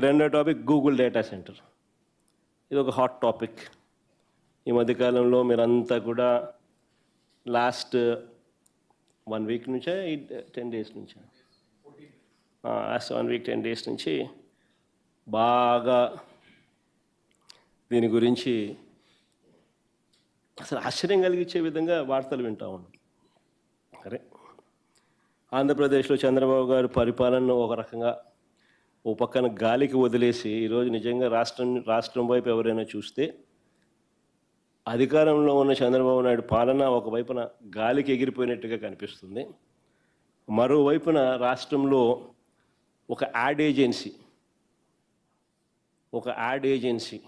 రెండో topic Google data centre. ఇది ఒక హాట్ టాపిక్. ఈ మధ్యకాలంలో మీరంతా కూడా లాస్ట్ 1 వీక్ నుంచే 10 డేస్ నుంచా లాస్ట్ 1 వీక్ 10 డేస్ నుంచి బాగా దీని గురించి అసలు ఆశ్చర్యం కలిగించే విధంగా వార్తలు వింటా ఉన్నాం. సరే, ఆంధ్రప్రదేశ్లో చంద్రబాబు గారు పరిపాలనను ఒక రకంగా ఓ పక్కన గాలికి వదిలేసి ఈరోజు నిజంగా రాష్ట్రం వైపు ఎవరైనా చూస్తే అధికారంలో ఉన్న చంద్రబాబు నాయుడు పాలన ఒకవైపున గాలికి ఎగిరిపోయినట్టుగా కనిపిస్తుంది. మరోవైపున రాష్ట్రంలో ఒక యాడ్ ఏజెన్సీ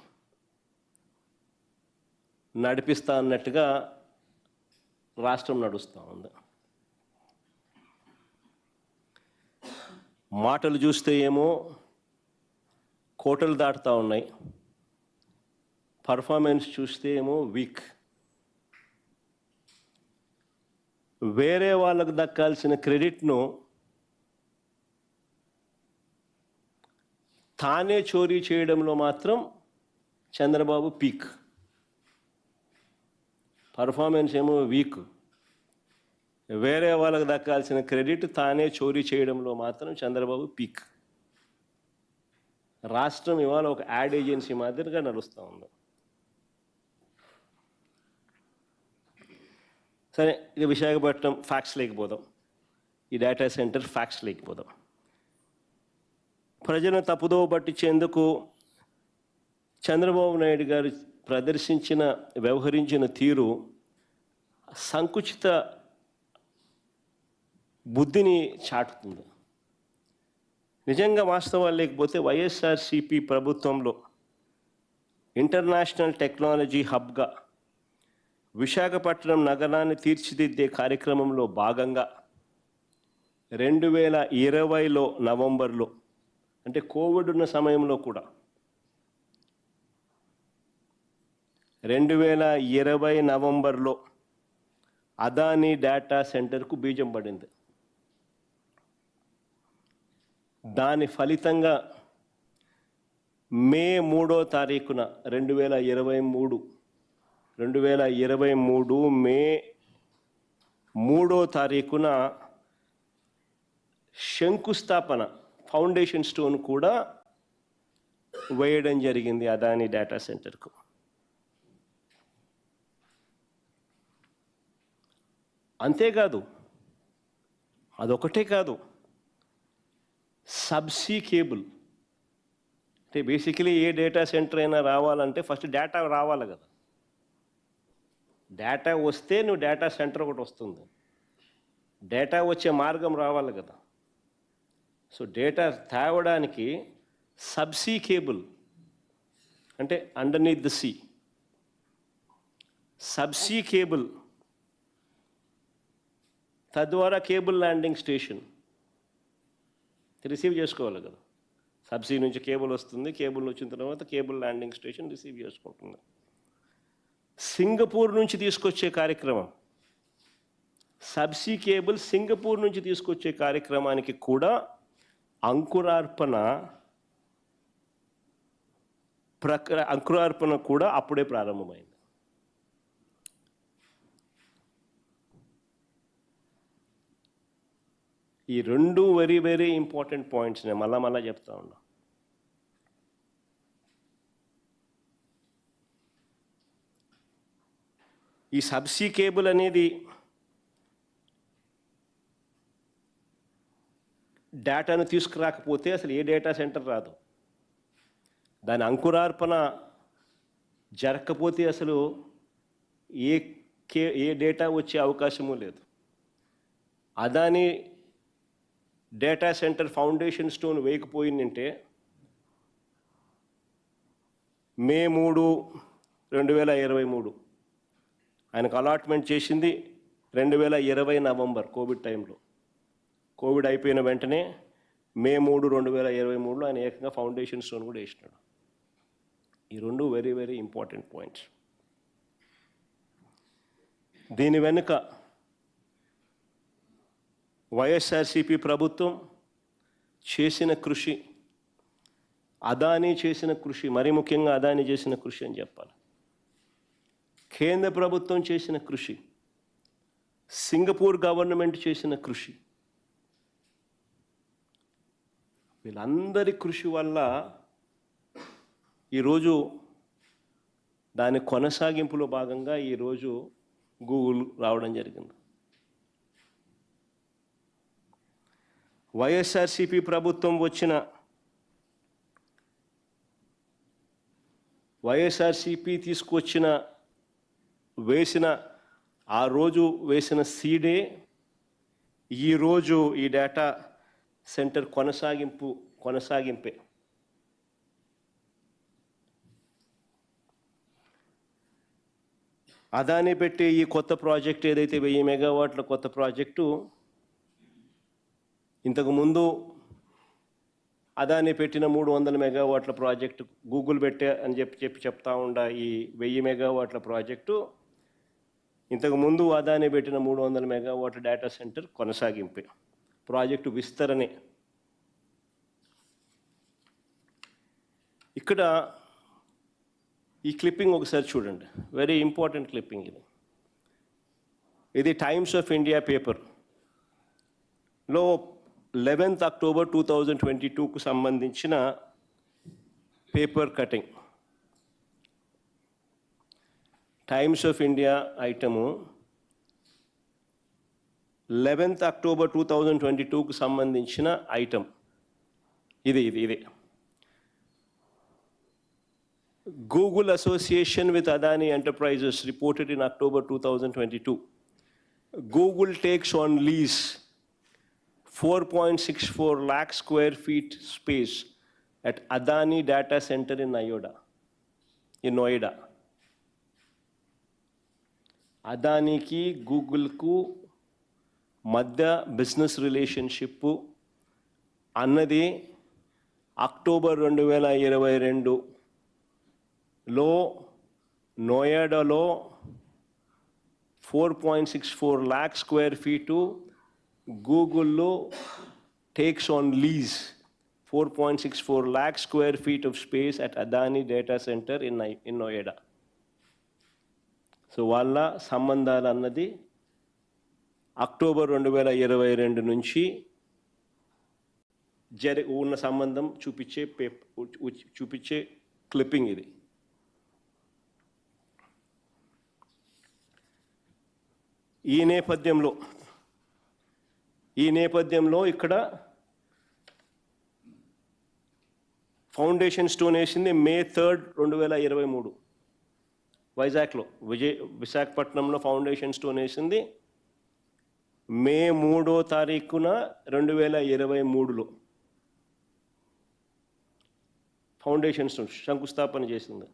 నడిపిస్తా అన్నట్టుగా రాష్ట్రం నడుస్తూ ఉంది. మాటలు చూస్తే ఏమో కోటలు దాటుతూ ఉన్నాయి, పర్ఫార్మెన్స్ చూస్తే ఏమో వీక్. వేరే వాళ్ళకు దక్కాల్సిన క్రెడిట్ను తానే చోరీ చేయడంలో మాత్రం చంద్రబాబు పీక్. పర్ఫార్మెన్స్ ఏమో వీక్. వేరే వాళ్ళకు దక్కాల్సిన క్రెడిట్ తానే చోరీ చేయడంలో మాత్రం చంద్రబాబు పీక్. రాష్ట్రం ఇవాళ ఒక యాడ్ ఏజెన్సీ మాదిరిగా నడుస్తూ ఉంది. సరే, ఇక విశాఖపట్నం ఫ్యాక్ట్స్ లేకపోదాం, ఈ డేటా సెంటర్ ఫ్యాక్ట్స్ లేకపోదాం. ప్రజలను తప్పుదోవ పట్టించేందుకు చంద్రబాబు నాయుడు గారు వ్యవహరించిన తీరు సంకుచిత బుద్ధిని చాటుతుంది. నిజంగా వాస్తవాలు లేకపోతే వైఎస్ఆర్సీపీ ప్రభుత్వంలో ఇంటర్నేషనల్ టెక్నాలజీ హబ్గా విశాఖపట్నం నగరాన్ని తీర్చిదిద్దే కార్యక్రమంలో భాగంగా 2020 నవంబర్లో, అంటే కోవిడ్ ఉన్న సమయంలో కూడా 2020 నవంబర్లో అదానీ డేటా సెంటర్కు బీజం పడింది. దాని ఫలితంగా మే 3వ తారీఖున 2023 మే 3వ తారీఖున శంకుస్థాపన ఫౌండేషన్ స్టోన్ కూడా వేయడం జరిగింది అదానీ డేటా సెంటర్కు. అంతేకాదు, అదొకటే కాదు, సబ్సీ కేబుల్, అంటే బేసికలీ ఏ డేటా సెంటర్ అయినా రావాలంటే ఫస్ట్ డేటా రావాలి కదా. డేటా వస్తే నువ్వు డేటా సెంటర్ ఒకటి వస్తుంది, డేటా వచ్చే మార్గం రావాలి కదా. సో డేటా తేవడానికి సబ్సీ కేబుల్, అంటే underneath the sea, subsea cable, తద్వారా కేబుల్ ల్యాండింగ్ స్టేషన్ రిసీవ్ చేసుకోవాలి కదా. సబ్సీ నుంచి కేబుల్ వస్తుంది, కేబుల్ వచ్చిన తర్వాత కేబుల్ ల్యాండింగ్ స్టేషన్ రిసీవ్ చేసుకుంటుంది. సింగపూర్ నుంచి తీసుకొచ్చే కార్యక్రమం, సబ్సీ కేబుల్ సింగపూర్ నుంచి తీసుకొచ్చే కార్యక్రమానికి కూడా అంకురార్పణ కూడా అప్పుడే ప్రారంభమైంది. ఈ రెండు వెరీ వెరీ ఇంపార్టెంట్ పాయింట్స్ నేను మళ్ళా చెప్తా ఉన్నా. ఈ సబ్సీ కేబుల్ అనేది డేటాను తీసుకురాకపోతే అసలు ఏ డేటా సెంటర్ రాదు. దాని అంకురార్పణ జరగకపోతే అసలు ఏ డేటా వచ్చే అవకాశము లేదు. Adani data center foundation stone వేయకపోయిందంటే మే 3, 2023 ఆయనకు అలాట్మెంట్ చేసింది 2020 నవంబర్ కోవిడ్ టైంలో. కోవిడ్ అయిపోయిన వెంటనే మే 3, 2023లో ఆయన ఏకంగా ఫౌండేషన్ స్టోన్ కూడా వేసినాడు. ఈ రెండు వెరీ వెరీ ఇంపార్టెంట్ పాయింట్స్. దీని వెనుక వైఎస్ఆర్సీపీ ప్రభుత్వం చేసిన కృషి అదానీ చేసిన కృషి, మరీ ముఖ్యంగా అదానీ చేసిన కృషి అని చెప్పాలి. కేంద్ర ప్రభుత్వం చేసిన కృషి, సింగపూర్ గవర్నమెంట్ చేసిన కృషి, వీళ్ళందరి కృషి వల్ల ఈరోజు దాని కొనసాగింపులో భాగంగా ఈరోజు గూగుల్ రావడం జరిగింది. వైఎస్ఆర్సిపి ప్రభుత్వం వైఎస్ఆర్సిపి ఆ రోజు వేసిన సీడే ఈరోజు ఈ డేటా సెంటర్ కొనసాగింపే. అదానీ పెట్టే ఈ కొత్త ప్రాజెక్ట్ ఏదైతే 1000 మెగావాట్ల కొత్త ప్రాజెక్టు, ఇంతకుముందు అదానీ పెట్టిన 300 మెగావాట్ల ప్రాజెక్టు గూగుల్ పెట్టే అని చెప్తా ఉండ ఈ 1000 మెగావాట్ల ప్రాజెక్టు ఇంతకుముందు అదానీ పెట్టిన 300 మెగావాట్ల డేటా సెంటర్ కొనసాగింపే, ప్రాజెక్టు విస్తరణే. ఇక్కడ ఈ క్లిప్పింగ్ ఒకసారి చూడండి, వెరీ ఇంపార్టెంట్ క్లిప్పింగ్ ఇది. ఇది టైమ్స్ ఆఫ్ ఇండియా పేపర్లో 11th October 2022కు సంబంధించిన paper cutting. Times of India item 11th October 2022కు సంబంధించిన ఐటమ్ ఇది. Google association with Adani Enterprises reported in October 2022. Google takes on lease 4.64 lakh square feet space at Adani Data Center in Noida. అదానీకి గూగుల్కు మధ్య business relationship అన్నది October 2022లో నోయిడాలో 4.64 lakh square feet గూగుల్లో takes on lease 4.64 lakh square feet of space at Adani Data Center in Noida. So వాళ్ళ సంబంధాలు అన్నది October 2022 నుంచి ఉన్న సంబంధం చూపించే క్లిప్పింగ్ ఇది. ఈ నేపథ్యంలో ఇక్కడ ఫౌండేషన్ స్టోన్ వేసింది May 3rd, 2023 వైజాగ్లో, విశాఖపట్నంలో ఫౌండేషన్ స్టోన్ వేసింది May 3వ తారీఖున 2023లో ఫౌండేషన్ స్టోన్ శంకుస్థాపన చేసింది.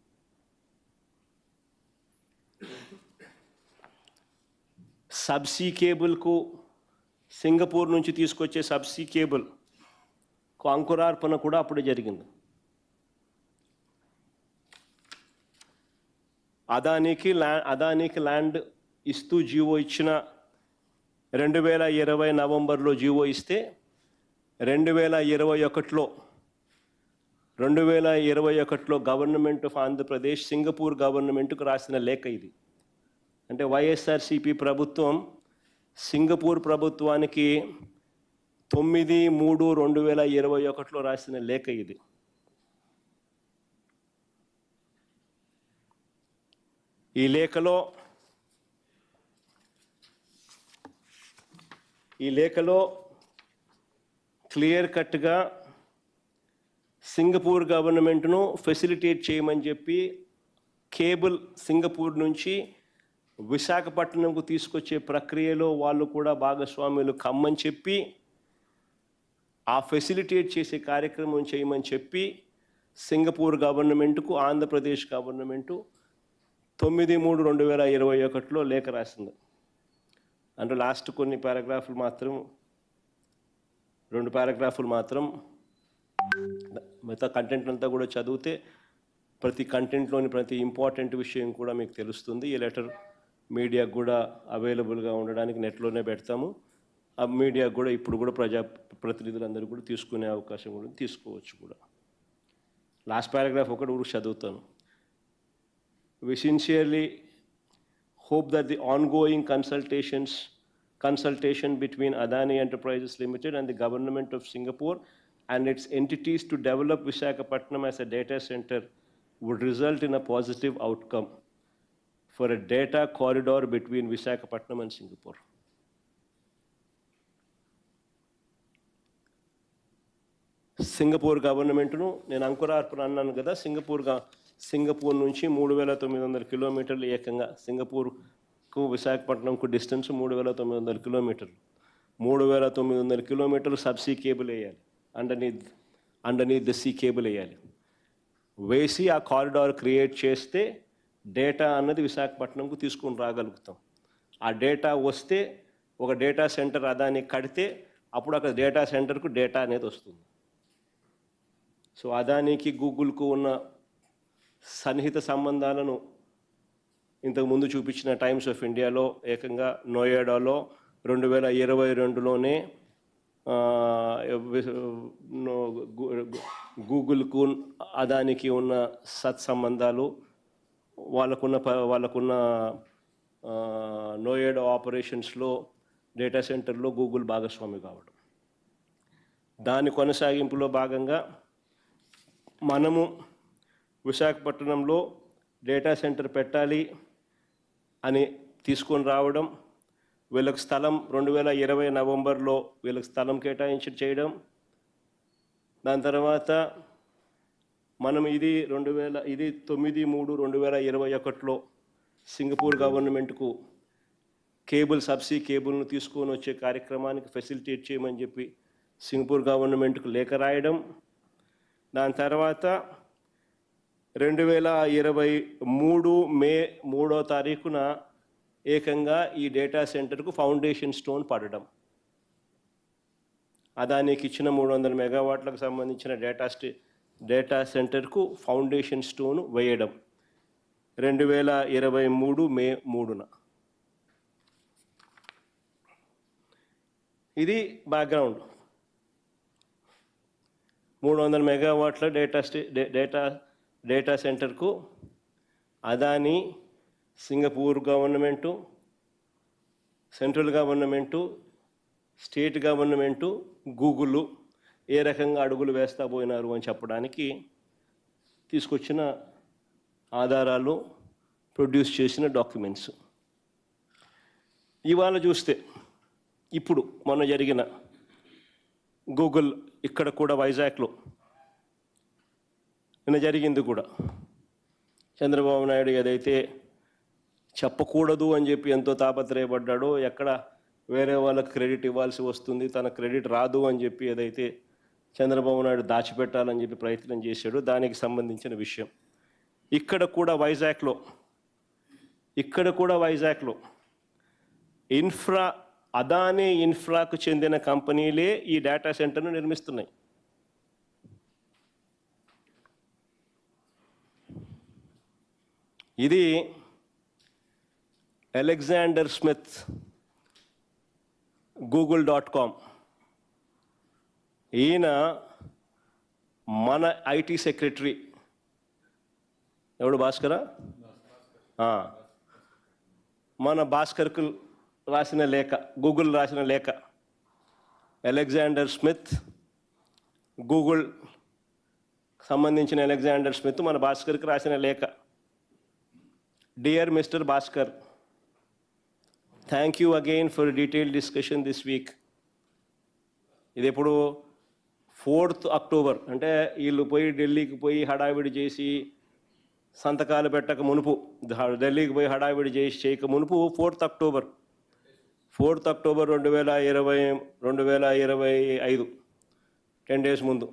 సబ్సీ కేబుల్కు సింగపూర్ నుంచి తీసుకొచ్చే సబ్సీ కేబుల్కు అంకురార్పణ కూడా అప్పుడే జరిగింది. అదానీకి ల్యాండ్ ఇస్తూ జీవో ఇచ్చిన 2020 నవంబర్లో జీవో ఇస్తే 2021లో గవర్నమెంట్ ఆఫ్ ఆంధ్రప్రదేశ్ సింగపూర్ గవర్నమెంట్కు రాసిన లేఖ ఇది. అంటే వైఎస్ఆర్సిపి ప్రభుత్వం సింగపూర్ ప్రభుత్వానికి 9/3/2021లో రాసిన లేఖ ఇది. ఈ లేఖలో క్లియర్ కట్గా సింగపూర్ గవర్నమెంట్ను ఫెసిలిటేట్ చేయమని చెప్పి కేబుల్ సింగపూర్ నుంచి విశాఖపట్నంకు తీసుకొచ్చే ప్రక్రియలో వాళ్ళు కూడా భాగస్వాములు కమ్మని చెప్పి ఆ ఫెసిలిటేట్ చేసే కార్యక్రమం చేయమని చెప్పి సింగపూర్ గవర్నమెంట్కు ఆంధ్రప్రదేశ్ గవర్నమెంటు 9/3/2021లో లేఖ రాసింది. అంటే లాస్ట్ కొన్ని పారాగ్రాఫ్లు మాత్రం 2 పారాగ్రాఫ్లు మాత్రం, మిగతా కంటెంట్ అంతా కూడా చదివితే ప్రతి కంటెంట్లోని ప్రతి ఇంపార్టెంట్ విషయం కూడా మీకు తెలుస్తుంది. ఈ లెటర్ మీడియాకు కూడా అవైలబుల్గా ఉండడానికి నెట్లోనే పెడతాము. ఆ మీడియాకు కూడా ఇప్పుడు కూడా ప్రజాప్రతినిధులందరూ కూడా తీసుకునే అవకాశం కూడా తీసుకోవచ్చు కూడా. లాస్ట్ పారాగ్రాఫ్ ఒకటి ఊరికి చదువుతాను. We sincerely hope that the ongoing consultation between Adani Enterprises Limited and the government of Singapore and its entities to develop Visakhapatnam as a data center would result in a positive outcome for a data corridor between Visakhapatnam and Singapore. Singapore గవర్నమెంట్ను నేను అంకురార్పణ అన్నాను కదా, Singapore నుంచి 3,900 కిలోమీటర్లు, ఏకంగా సింగపూర్కు విశాఖపట్నంకు distance 3,900 కిలోమీటర్లు. 3,900 కిలోమీటర్లు సబ్సీ కేబుల్ వేయాలి, అండర్నీత్ ద సీ కేబుల్ వేయాలి. వేసి ఆ కారిడార్ క్రియేట్ చేస్తే డేటా అన్నది విశాఖపట్నంకు తీసుకొని రాగలుగుతాం. ఆ డేటా వస్తే ఒక డేటా సెంటర్ అదాని కడితే అప్పుడు అక్కడ డేటా సెంటర్కు డేటా అనేది వస్తుంది. సో అదానికి గూగుల్కు ఉన్న సన్నిహిత సంబంధాలను ఇంతకుముందు చూపించిన టైమ్స్ ఆఫ్ ఇండియాలో ఏకంగా నోయిడాలో 2022లోనే గూగుల్కు అదానికి ఉన్న సత్సంబంధాలు, వాళ్ళకున్న నోయిడా ఆపరేషన్స్లో డేటా సెంటర్లో గూగుల్ భాగస్వామి కావడం, దాని కొనసాగింపులో భాగంగా మనము విశాఖపట్నంలో డేటా సెంటర్ పెట్టాలి అని తీసుకొని రావడం, వీళ్ళకి స్థలం 2020 నవంబర్లో వీళ్ళకి స్థలం కేటాయించి చేయడం. దాని తర్వాత మనం ఇది 9/3/2021లో సింగపూర్ గవర్నమెంట్కు సబ్సీ కేబుల్ను తీసుకొని వచ్చే కార్యక్రమానికి ఫెసిలిటేట్ చేయమని చెప్పి సింగపూర్ గవర్నమెంట్కు లేఖ రాయడం. దాని తర్వాత 2023 మే 3వ తారీఖున ఏకంగా ఈ డేటా సెంటర్కు ఫౌండేషన్ స్టోన్ పడడం, అదానికి ఇచ్చిన 300 మెగావాట్లకు సంబంధించిన డేటా సెంటర్కు ఫౌండేషన్ స్టోన్ వేయడం 2023 మే 3న. ఇది బ్యాక్గ్రౌండ్. 300 మెగావాట్ల డేటా సెంటర్కు Adani, Singapore government, central government, state government, Google ఏ రకంగా అడుగులు వేస్తా పోయినారు అని చెప్పడానికి తీసుకొచ్చిన ఆధారాలు, ప్రొడ్యూస్ చేసిన డాక్యుమెంట్స్. ఇవాళ చూస్తే ఇప్పుడు మొన్న జరిగిన గూగుల్ ఇక్కడ కూడా వైజాగ్లో నిన్న జరిగింది కూడా, చంద్రబాబు నాయుడు ఏదైతే చెప్పకూడదు అని చెప్పి ఎంతో తాపత్రయపడ్డాడో, ఎక్కడ వేరే వాళ్ళకి క్రెడిట్ ఇవ్వాల్సి వస్తుంది, తన క్రెడిట్ రాదు అని చెప్పి ఏదైతే చంద్రబాబు నాయుడు దాచిపెట్టాలని చెప్పి ప్రయత్నం చేశాడో దానికి సంబంధించిన విషయం. ఇక్కడ కూడా వైజాగ్లో అదానీ ఇన్ఫ్రాకు చెందిన కంపెనీలే ఈ డేటా సెంటర్ను నిర్మిస్తున్నాయి. ఇది అలెగ్జాండర్ స్మిత్ google.com, ఈయన మన ఐటీ సెక్రటరీ ఎవడు భాస్కరా, మన భాస్కర్కు రాసిన లేఖ, గూగుల్ రాసిన లేఖ, అలెగ్జాండర్ స్మిత్, గూగుల్ సంబంధించిన అలెగ్జాండర్ స్మిత్ మన భాస్కర్కి రాసిన లేఖ. Dear mister Bhaskar, thank you again for detailed discussion this week. ఇది ఎప్పుడు 4th అక్టోబర్, అంటే వీళ్ళు పోయి ఢిల్లీకి పోయి హడావిడి చేసి సంతకాలు పెట్టక మునుపు, ఢిల్లీకి పోయి హడావిడి చేయక మునుపు 4th అక్టోబర్ 2025, 10 days ముందు.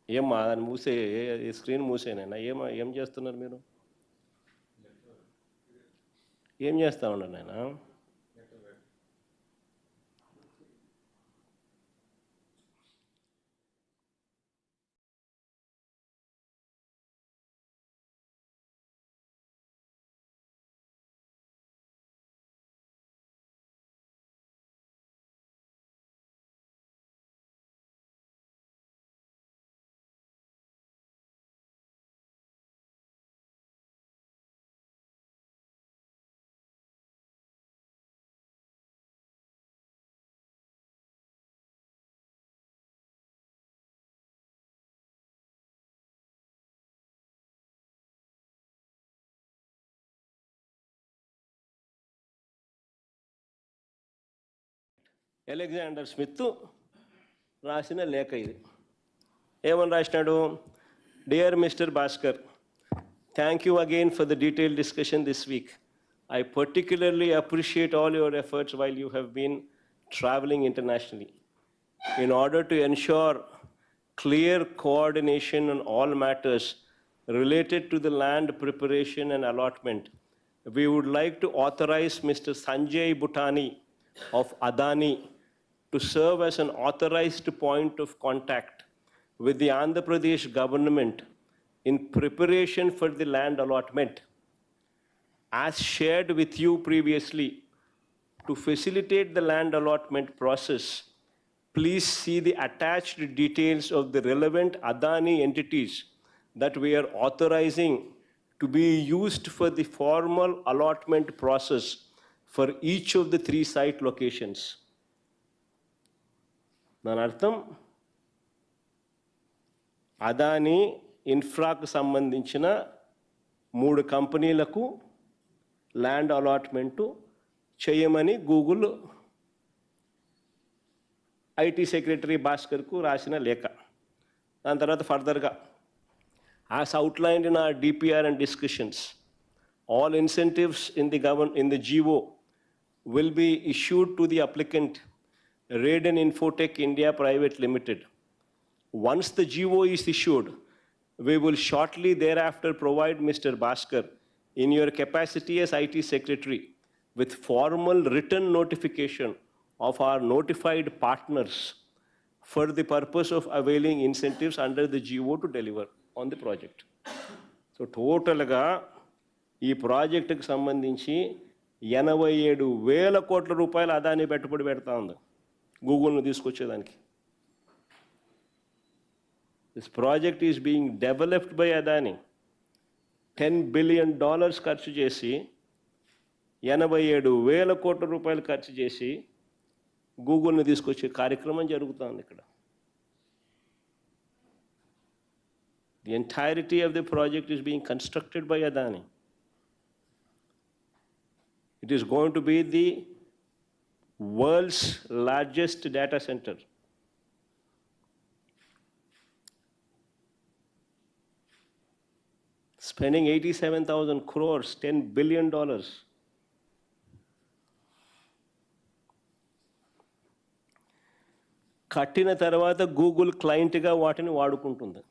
ఏమ్మా దాన్ని స్క్రీన్ మూసేనైనా ఏం చేస్తున్నారు మీరు? ఏం చేస్తా ఉన్నారు నాయనా? అలెగ్జాండర్ స్మిత్ రాసిన లేఖ ఇది. ఏమని రాసినాడు? Dear mister Bhaskar, thank you again for the detailed discussion this week. I particularly appreciate all your efforts while you have been traveling internationally. In order to ensure clear coordination on all matters related to the land preparation and allotment, we would like to authorize Mr. Sanjay Bhutani of Adani to serve as an authorized point of contact with the Andhra Pradesh government in preparation for the land allotment. As shared with you previously, to facilitate the land allotment process, please see the attached details of the relevant Adani entities that we are authorizing to be used for the formal allotment process for each of the 3 site locations. దాని అర్థం అదానీ ఇన్ఫ్రాకు సంబంధించిన 3 కంపెనీలకు land allotment చేయమని Google IT secretary భాస్కర్కు రాసిన లేఖ. దాని తర్వాత ఫర్దర్గా, as outlined in our DPR and discussions, all incentives in the GO will be issued to the applicant, Raiden Infotech India Private Limited. Once the GO is issued, we will shortly thereafter provide Mr. Bhaskar, in your capacity as IT Secretary, with formal written notification of our notified partners for the purpose of availing incentives under the GO to deliver on the project. So totalగా ఈ ప్రాజెక్టుకు సంబంధించి 87,000 కోట్ల రూపాయలు అదాని పెట్టుబడి పెడతా ఉంది గూగుల్ను తీసుకొచ్చేదానికి. This project is being developed by Adani. $10 billion ఖర్చు చేసి 87,000 కోట్ల రూపాయలు ఖర్చు చేసి గూగుల్ని తీసుకొచ్చే కార్యక్రమం జరుగుతుంది ఇక్కడ. The entirety of the project is being constructed by Adani. It is going to be the world's largest data center. Spending 87,000 crores, $10 billion. కట్టిన తర్వాత గూగుల్ క్లయింట్గా వాటిని వాడుకుంటుంది.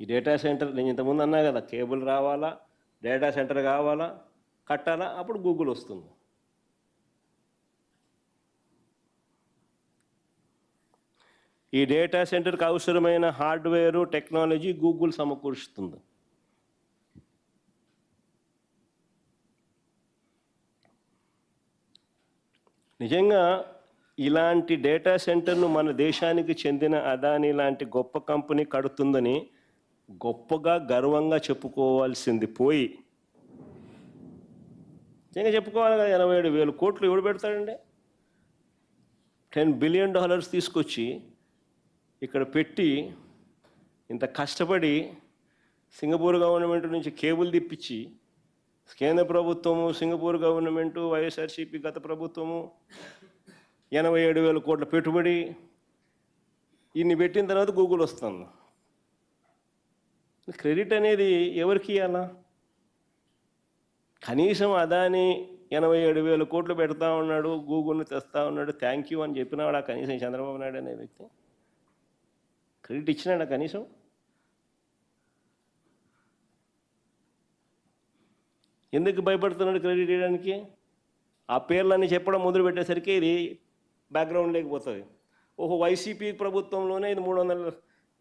ఈ డేటా సెంటర్, నేను ఇంతకుముందు అన్నా కదా, కేబుల్ రావాలా, డేటా సెంటర్ కావాలా, కట్టాలా, అప్పుడు గూగుల్ వస్తుంది. ఈ డేటా సెంటర్కి అవసరమైన హార్డ్వేరు, టెక్నాలజీ గూగుల్ సమకూరుస్తుంది. నిజంగా ఇలాంటి డేటా సెంటర్ను మన దేశానికి చెందిన అదానీ లాంటి గొప్ప కంపెనీ కడుతుందని గొప్పగా గర్వంగా చెప్పుకోవాల్సింది పోయి, నిజంగా చెప్పుకోవాలి కదా, 87,000 కోట్లు ఎవడు పెడతాడండి? $10 బిలియన్ తీసుకొచ్చి ఇక్కడ పెట్టి ఇంత కష్టపడి సింగపూర్ గవర్నమెంట్ నుంచి కేబుల్ తిప్పించి, కేంద్ర ప్రభుత్వము, సింగపూర్ గవర్నమెంటు, వైఎస్ఆర్సీపీ గత ప్రభుత్వము 87,000 కోట్ల పెట్టుబడి ఇన్ని పెట్టిన తర్వాత గూగుల్ వస్తుంది. క్రెడిట్ అనేది ఎవరికి ఇవ్వాలా? కనీసం అదాని 87,000 కోట్లు పెడతా ఉన్నాడు, గూగుల్ని తెస్తా ఉన్నాడు, థ్యాంక్ యూ అని చెప్పినాడు కనీసం చంద్రబాబు నాయుడు అనే వ్యక్తి. క్రెడిట్ ఇచ్చినాడా కనీసం? ఎందుకు భయపడుతున్నాడు క్రెడిట్ ఇవ్వడానికి? ఆ పేర్లన్నీ చెప్పడం మొదలు పెట్టేసరికి ఇది బ్యాక్గ్రౌండ్ లేకపోతుంది. ఓహో, వైసీపీ ప్రభుత్వంలోనే ఇది 300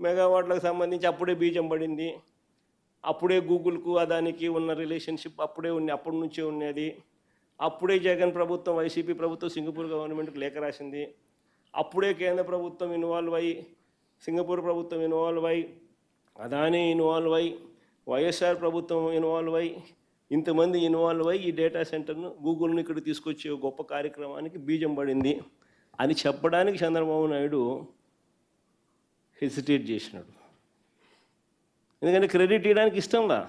మెగావాట్లకు సంబంధించి అప్పుడే బీజం పడింది, అప్పుడే గూగుల్కు అదానికి ఉన్న రిలేషన్షిప్ అప్పటి నుంచే ఉన్నది, అప్పుడే జగన్ ప్రభుత్వం, వైసీపీ ప్రభుత్వం సింగపూర్ గవర్నమెంట్కి లేఖ రాసింది, అప్పుడే కేంద్ర ప్రభుత్వం ఇన్వాల్వ్ అయ్యి, సింగపూర్ ప్రభుత్వం ఇన్వాల్వ్ అయ్యి, అదానీ ఇన్వాల్వ్ అయ్యి, వైఎస్ఆర్ ప్రభుత్వం ఇన్వాల్వ్ అయ్యి, ఇంతమంది ఇన్వాల్వ్ అయ్యి ఈ డేటా సెంటర్ను, గూగుల్ని ఇక్కడ తీసుకొచ్చే గొప్ప కార్యక్రమానికి బీజం పడింది అని చెప్పడానికి చంద్రబాబు నాయుడు హెసిటేట్ చేసినాడు. ఎందుకంటే క్రెడిట్ ఇవ్వడానికి ఇష్టంలా.